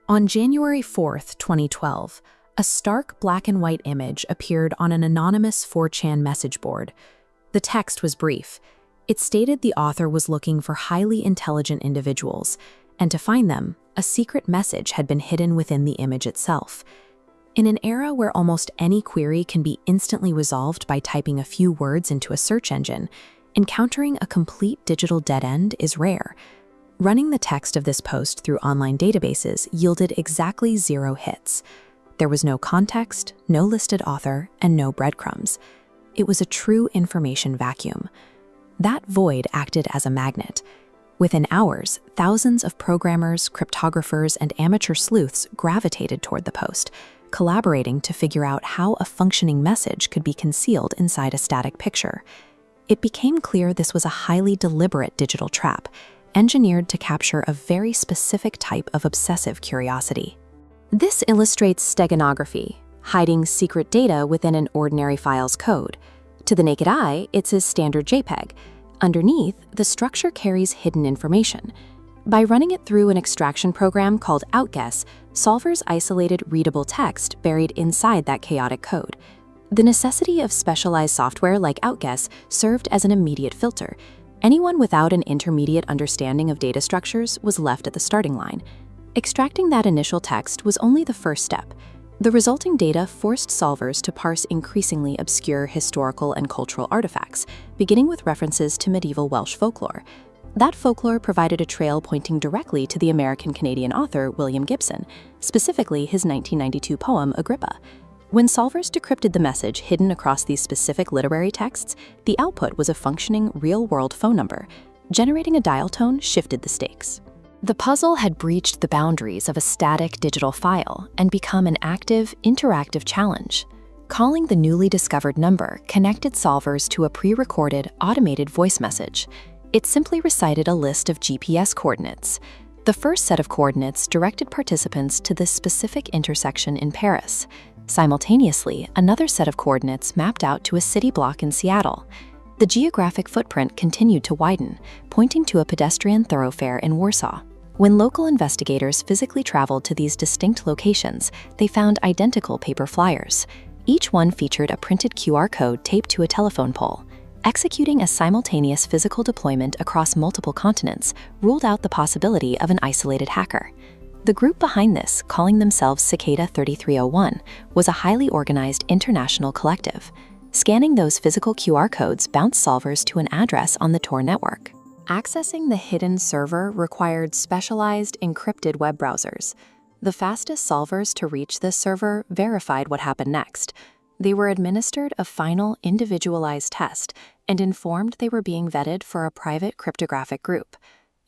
On January 4th, 2012, a stark black and white image appeared on an anonymous 4chan message board. The text was brief. It stated the author was looking for highly intelligent individuals, and to find them, a secret message had been hidden within the image itself. In an era where almost any query can be instantly resolved by typing a few words into a search engine, encountering a complete digital dead end is rare. Running the text of this post through online databases yielded exactly 0 hits. There was no context, no listed author, and no breadcrumbs. It was a true information vacuum. That void acted as a magnet. Within hours, thousands of programmers, cryptographers, and amateur sleuths gravitated toward the post, collaborating to figure out how a functioning message could be concealed inside a static picture. It became clear this was a highly deliberate digital trap, engineered to capture a very specific type of obsessive curiosity. This illustrates steganography, hiding secret data within an ordinary file's code. To the naked eye, it's a standard JPEG. Underneath, the structure carries hidden information. By running it through an extraction program called OutGuess, solvers isolated readable text buried inside that chaotic code. The necessity of specialized software like OutGuess served as an immediate filter. Anyone without an intermediate understanding of data structures was left at the starting line. Extracting that initial text was only the first step. The resulting data forced solvers to parse increasingly obscure historical and cultural artifacts, beginning with references to medieval Welsh folklore. That folklore provided a trail pointing directly to the American-Canadian author William Gibson, specifically his 1992 poem Agrippa. When solvers decrypted the message hidden across these specific literary texts, the output was a functioning real-world phone number. Generating a dial tone shifted the stakes. The puzzle had breached the boundaries of a static digital file and become an active, interactive challenge. Calling the newly discovered number connected solvers to a pre-recorded, automated voice message. It simply recited a list of GPS coordinates. The first set of coordinates directed participants to this specific intersection in Paris. Simultaneously, another set of coordinates mapped out to a city block in Seattle. The geographic footprint continued to widen, pointing to a pedestrian thoroughfare in Warsaw. When local investigators physically traveled to these distinct locations, they found identical paper flyers. Each one featured a printed QR code taped to a telephone pole. Executing a simultaneous physical deployment across multiple continents ruled out the possibility of an isolated hacker. The group behind this, calling themselves Cicada 3301, was a highly organized international collective. Scanning those physical QR codes bounced solvers to an address on the Tor network. Accessing the hidden server required specialized, encrypted web browsers. The fastest solvers to reach this server verified what happened next. They were administered a final, individualized test and informed they were being vetted for a private cryptographic group.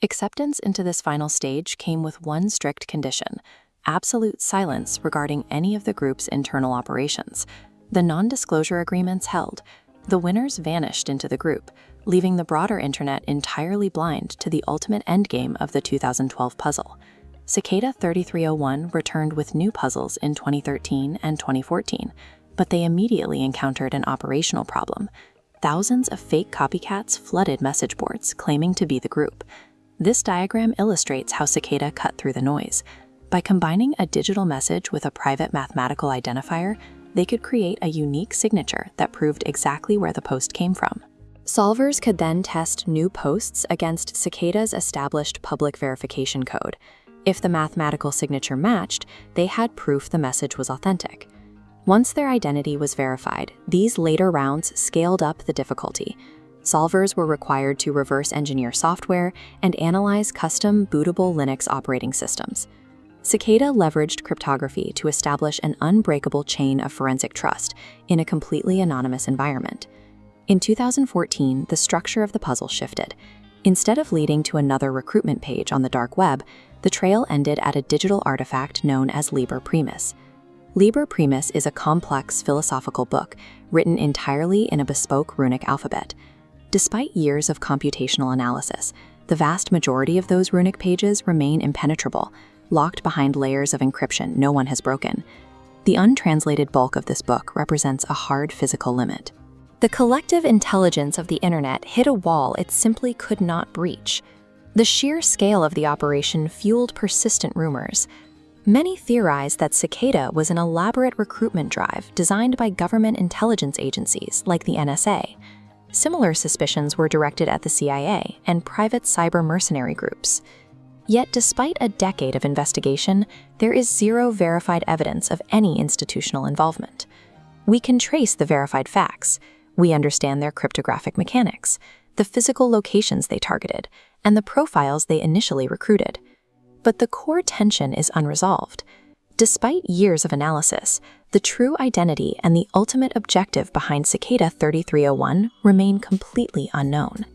Acceptance into this final stage came with one strict condition: absolute silence regarding any of the group's internal operations. The non-disclosure agreements held. The winners vanished into the group, leaving the broader internet entirely blind to the ultimate endgame of the 2012 puzzle. Cicada 3301 returned with new puzzles in 2013 and 2014, but they immediately encountered an operational problem. Thousands of fake copycats flooded message boards claiming to be the group. This diagram illustrates how Cicada cut through the noise. By combining a digital message with a private mathematical identifier, they could create a unique signature that proved exactly where the post came from. Solvers could then test new posts against Cicada's established public verification code. If the mathematical signature matched, they had proof the message was authentic. Once their identity was verified, these later rounds scaled up the difficulty. Solvers were required to reverse engineer software and analyze custom bootable Linux operating systems. Cicada leveraged cryptography to establish an unbreakable chain of forensic trust in a completely anonymous environment. In 2014, the structure of the puzzle shifted. Instead of leading to another recruitment page on the dark web, the trail ended at a digital artifact known as Liber Primus. Liber Primus is a complex philosophical book written entirely in a bespoke runic alphabet. Despite years of computational analysis, the vast majority of those runic pages remain impenetrable, locked behind layers of encryption no one has broken. The untranslated bulk of this book represents a hard physical limit. The collective intelligence of the internet hit a wall it simply could not breach. The sheer scale of the operation fueled persistent rumors. Many theorize that Cicada was an elaborate recruitment drive designed by government intelligence agencies like the NSA. Similar suspicions were directed at the CIA and private cyber mercenary groups. Yet despite a decade of investigation, there is zero verified evidence of any institutional involvement. We can trace the verified facts. We understand their cryptographic mechanics, the physical locations they targeted, and the profiles they initially recruited. But the core tension is unresolved. Despite years of analysis, the true identity and the ultimate objective behind Cicada 3301 remain completely unknown.